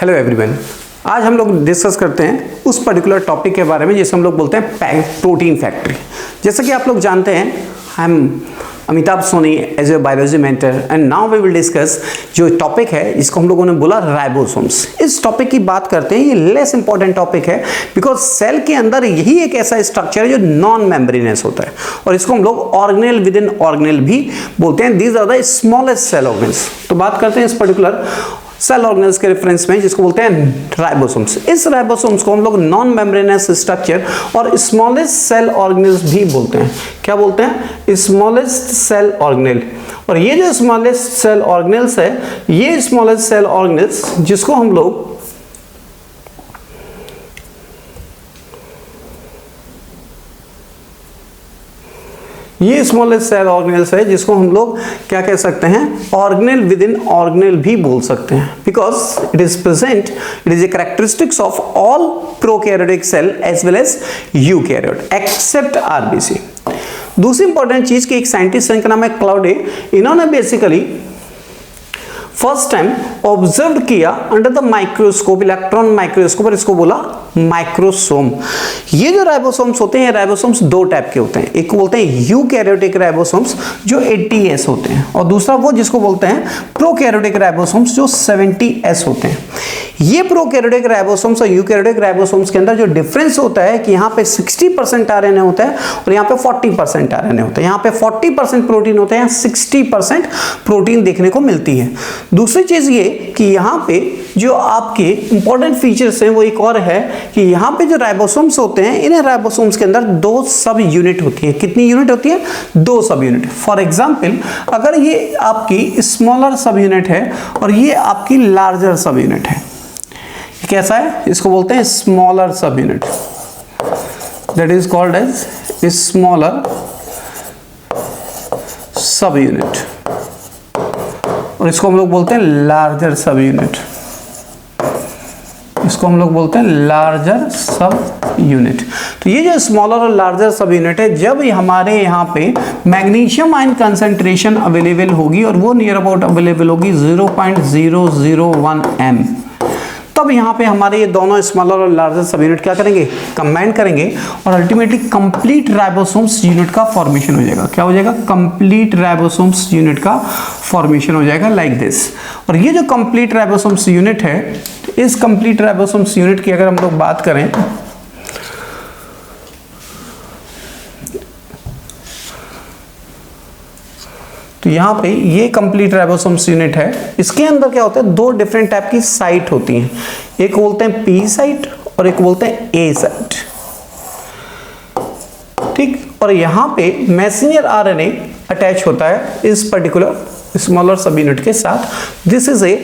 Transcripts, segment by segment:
Hello everyone, आज हम लोग डिस्कस करते हैं उस पर्टिकुलर टॉपिक के बारे में जिसे हम लोग बोलते हैं प्रोटीन फैक्ट्री। जैसा कि आप लोग जानते हैं, I am Amitabh Soni as a biology mentor and now we will discuss जो टॉपिक है जिसको हम लोगों ने बोला राइबोसोम्स। इस टॉपिक की बात करते हैं, ये लेस इंपॉर्टेंट टॉपिक है बिकॉज सेल के अंदर यही एक ऐसा स्ट्रक्चर है जो नॉन मेम्ब्रेनस होता है और इसको हम लोग ऑर्गेनेल विद इन ऑर्गेनेल भी बोलते हैं। These are the smallest cell organs. तो बात करते हैं इस पर्टिकुलर सेल ऑर्गेनल्स के रेफरेंस में जिसको बोलते हैं राइबोसोम्स। इस राइबोसोम्स को हम लोग नॉन मेम्ब्रेनस स्ट्रक्चर और स्मॉलेस्ट सेल ऑर्गेनल्स भी बोलते हैं। क्या बोलते हैं? Smallest cell organelle. और ये जो स्मॉलेस्ट सेल ऑर्गेनल्स है, ये स्मॉलेस्ट सेल ऑर्गेनल्स जिसको हम लोग ये स्मॉलेस्ट सेल ऑर्गेनल्स है जिसको हम लोग क्या कह सकते हैं? ऑर्गेनेल विद इन ऑर्गेनेल भी बोल सकते हैं because it is present, it is a characteristics of all prokaryotic cell as well as eukaryote except RBC. दूसरी इंपॉर्टेंट चीज कि एक साइंटिस्ट जिनका नाम है क्लाउडे, इन्होंने बेसिकली फर्स्ट टाइम ऑब्जर्व किया under the microscope, electron microscope, और इसको बोला माइक्रोसोम। ये जो राइबोसोम्स होते हैं, राइबोसोम्स दो टाइप के होते हैं। एक को बोलते हैं यूकैरियोटिक राइबोसोम्स जो 80S होते हैं और दूसरा वो जिसको बोलते हैं प्रोकैरियोटिक राइबोसोम्स जो 70S होते हैं। ये प्रोकैरियोटिक राइबोसोम्स और यूकैरियोटिक राइबोसोम्स के अंदर जो डिफरेंस होता है कि यहाँ पे 60% आरएनए होता है और यहाँ पे 40% आरएनए होता है। यहाँ पे 40% प्रोटीन होता है, यहाँ 60% प्रोटीन देखने को मिलती है। दूसरी चीज ये कि यहाँ पे जो आपके इंपॉर्टेंट फीचर्स हैं वो एक और है कि यहाँ पे जो राइबोसोम्स होते हैं, इन राइबोसोम्स के अंदर दो सब यूनिट होती है। कितनी यूनिट होती है? दो सब यूनिट। फॉर एग्जांपल, अगर ये आपकी स्मॉलर सब यूनिट है और ये आपकी लार्जर सब यूनिट है, कैसा है? इसको बोलते हैं smaller sub unit, that is called as smaller sub unit, और इसको हम लोग बोलते हैं लार्जर सब यूनिट। इसको हम लोग बोलते हैं लार्जर सब यूनिट। तो ये जो स्मॉलर और लार्जर सब यूनिट है, जब हमारे यहाँ पे मैग्नीशियम आयन कंसंट्रेशन अवेलेबल होगी और वो नियर अबाउट अवेलेबल होगी 0.001 m, तब यहाँ पे हमारे ये दोनों स्मॉलर और लार्जर सब यूनिट क्या करेंगे? कंबाइन करेंगे और अल्टीमेटली कंप्लीट राइबोसोम्स यूनिट का फॉर्मेशन हो जाएगा। क्या हो जाएगा? कंप्लीट राइबोसोम्स यूनिट का फॉर्मेशन हो जाएगा लाइक दिस। और ये जो कंप्लीट राइबोसोम्स यूनिट है, इस कंप्लीट राइबोसोम्स यूनिट की अगर हम लोग बात करें तो यहाँ पे ये कंप्लीट राइबोसोम्स यूनिट है। इसके अंदर क्या होता है? दो डिफरेंट टाइप की साइट होती हैं। एक बोलते हैं पी साइट और एक बोलते हैं ए साइट, ठीक। और यहाँ पे मैसेंजर आरएनए अटैच होता है इस पर्टिकुलर स्मॉलर सब यूनिट के साथ। This is A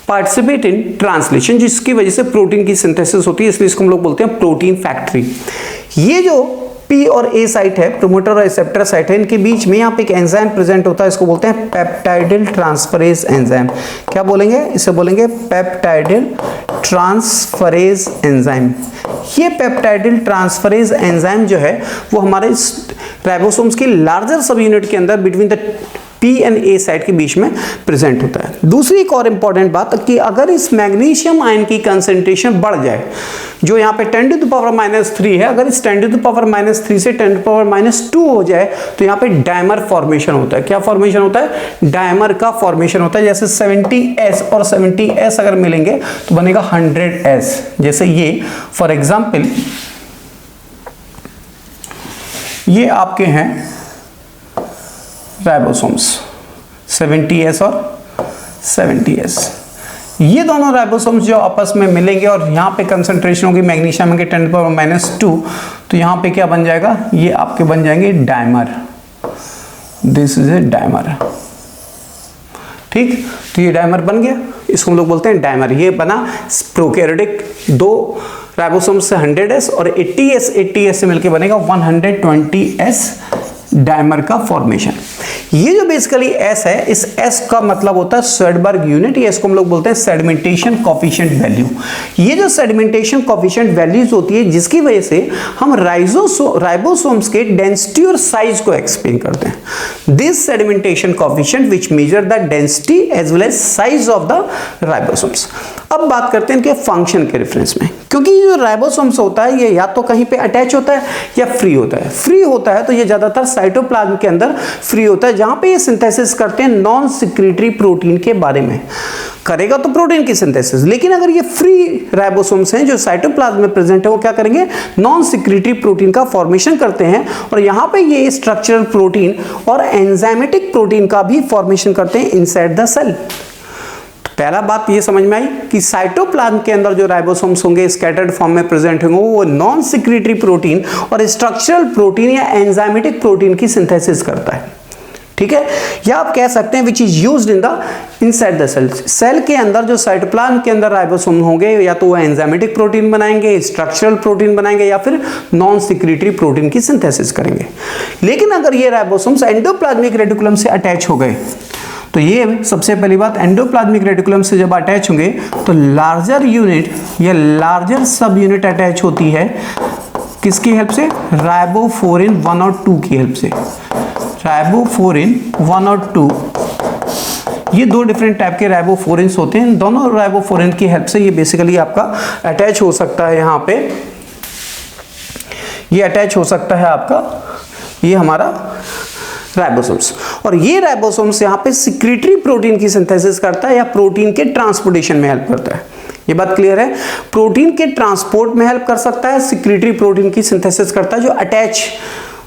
participate in translation, जिसकी वजह से प्रोटीन की सिंथेसिस होती है, इसलिए इसको हम लोग बोलते हैं प्रोटीन फैक्ट्री। ये जो पी और ए साइट है, प्रोमोटर और रिसेप्टर साइट है, इनके बीच में यहाँ पे एक एंजाइम प्रेजेंट होता है, इसको बोलते हैं पेप्टाइडिल ट्रांसफरेज एंजाइम। क्या बोलेंगे? इसे बोलेंगे पेप्टाइडिल ट्रांसफरेज एंजाइम। ये पेप्टाइडिल ट्रांसफरेज एंजाइम जो है वो हमारे राइबोसोम्स की लार्जर सब यूनिट के अंदर between the P and A site के बीच में प्रेजेंट होता है। दूसरी एक और इंपॉर्टेंट बात कि अगर इस मैग्नीशियम आयन की कंसंट्रेशन बढ़ जाए, जो यहाँ पे 10⁻³ है, अगर इस 10⁻³ से 10⁻² हो जाए तो यहाँ पे डायमर फॉर्मेशन होता है। क्या फॉर्मेशन होता है? डायमर का फॉर्मेशन होता है। जैसे 70S और 70S अगर मिलेंगे तो बनेगा 100S। जैसे ये फॉर एग्जाम्पल ये आपके हैं राइबोसोम्स 70S और 70S। ये दोनों राइबोसोम्स जो आपस में मिलेंगे और यहाँ पे कंसंट्रेशन होगी मैग्नीशियम के 10⁻², तो यहाँ पे क्या बन जाएगा? ये आपके बन जाएंगे dimer. This is a dimer, ठीक। तो ये डायमर बन गया, इसको हम लोग बोलते हैं डायमर। ये बना प्रोकैरियोटिक दो राइबोसोम्स से 100S और 80S से मिलकर बनेगा 120S डायमर का फॉर्मेशन। ये जो बेसिकली S है, इस S का मतलब होता है स्वेडबर्ग यूनिट, या इसको हम लोग बोलते हैं सेडिमेंटेशन कोफिशिएंट वैल्यू। ये जो सेडिमेंटेशन कोफिशिएंट वैल्यूज होती है जिसकी वजह से हम राइबोसोम्स के डेंसिटी और साइज को एक्सप्लेन करते हैं। This sedimentation coefficient which measure the density as well as size of the ribosomes. अब बात करते हैं इनके फंक्शन के रेफरेंस में, क्योंकि ये जो राइबोसोम्स होता है ये या तो कहीं पे अटैच होता है या फ्री होता है। फ्री होता है तो ये ज्यादातर साइटोप्लाज्म के अंदर फ्री होता है, जहां पे ये सिंथेसिस करते हैं नॉन सिक्रीटरी प्रोटीन के बारे में। करेगा तो प्रोटीन की सिंथेसिस, लेकिन अगर ये फ्री राइबोसोम्स हैं जो साइटोप्लाज्म में प्रेजेंट है, वो क्या करेंगे, नॉन सिक्रीटरी प्रोटीन का फॉर्मेशन करते हैं, और यहां पे ये स्ट्रक्चरल प्रोटीन और एंजाइमेटिक प्रोटीन का भी फॉर्मेशन करते हैं इनसाइड द सेल। पहला बात ये समझ में आई कि साइटोप्लाज्म के अंदर जो राइबोसोम्स होंगे स्कैटर्ड फॉर्म में प्रेजेंट होंगे, वो नॉन सिक्रीटरी प्रोटीन और स्ट्रक्चरल प्रोटीन या एंजाइमेटिक प्रोटीन की सिंथेसिस करता है। ठीक है, या आप कह सकते हैं which is used in the inside the cell. Cell के अंदर जो साइटोप्लाज्म के अंदर राइबोसोम होंगे, या तो वो एंजाइमेटिक प्रोटीन बनाएंगे, स्ट्रक्चरल प्रोटीन बनाएंगे, या फिर नॉन सिक्रीटरी प्रोटीन की सिंथेसिस करेंगे। लेकिन अगर ये राइबोसोम्स एंडोप्लाज्मिक रेटिकुलम से अटैच हो गए, तो ये सबसे पहली बात, एंडोप्लाज्मिक रेटिकुलम से जब अटैच होंगे तो लार्जर यूनिट या लार्जर सब यूनिट अटैच होती है किसकी हेल्प से, राइबोफ्लोरिन 1 और 2 की हेल्प से। राइबोफ्लोरिन 1 और 2, ये दो डिफरेंट टाइप के राइबोफ्लोरिन्स होते हैं। दोनों राइबोफ्लोरिन की हेल्प से ये बेसिकली आपका अटैच हो सकता है, यहाँ पे ये अटैच हो सकता है आपका, ये हमारा राइबोसोम्स। और ये राइबोसोम्स यहाँ पे सिक्रीटरी प्रोटीन की सिंथेसिस करता है या प्रोटीन के ट्रांसपोर्टेशन में हेल्प करता है। ये बात क्लियर है, प्रोटीन के ट्रांसपोर्ट में हेल्प कर सकता है, सिक्रीटरी प्रोटीन की सिंथेसिस करता है जो अटैच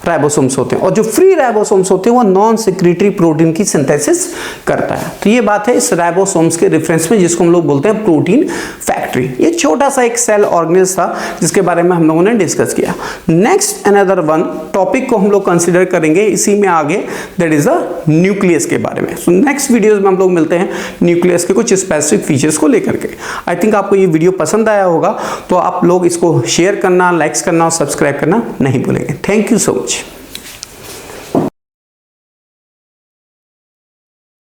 राइबोसोम्स होते हैं, और जो फ्री राइबोसोम्स होते हैं वो नॉन सिक्रीटरी प्रोटीन की सिंथेसिस करता है। तो ये बात है इस राइबोसोम्स के रेफरेंस में, जिसको हम लोग बोलते हैं प्रोटीन फैक्ट्री। ये छोटा सा एक सेल ऑर्गेनेल्स था जिसके बारे में हम लोगों ने डिस्कस किया। नेक्स्ट अनदर वन टॉपिक को हम लोग कंसिडर करेंगे इसी में आगे, दैट इज द न्यूक्लियस के बारे में। सो नेक्स्ट वीडियोस में हम लोग मिलते हैं न्यूक्लियस के कुछ स्पेसिफिक फीचर्स को लेकर के। आई थिंक आपको ये वीडियो पसंद आया होगा, तो आप लोग इसको शेयर करना, लाइक्स करना और सब्सक्राइब करना नहीं भूलेंगे। Thank you so much.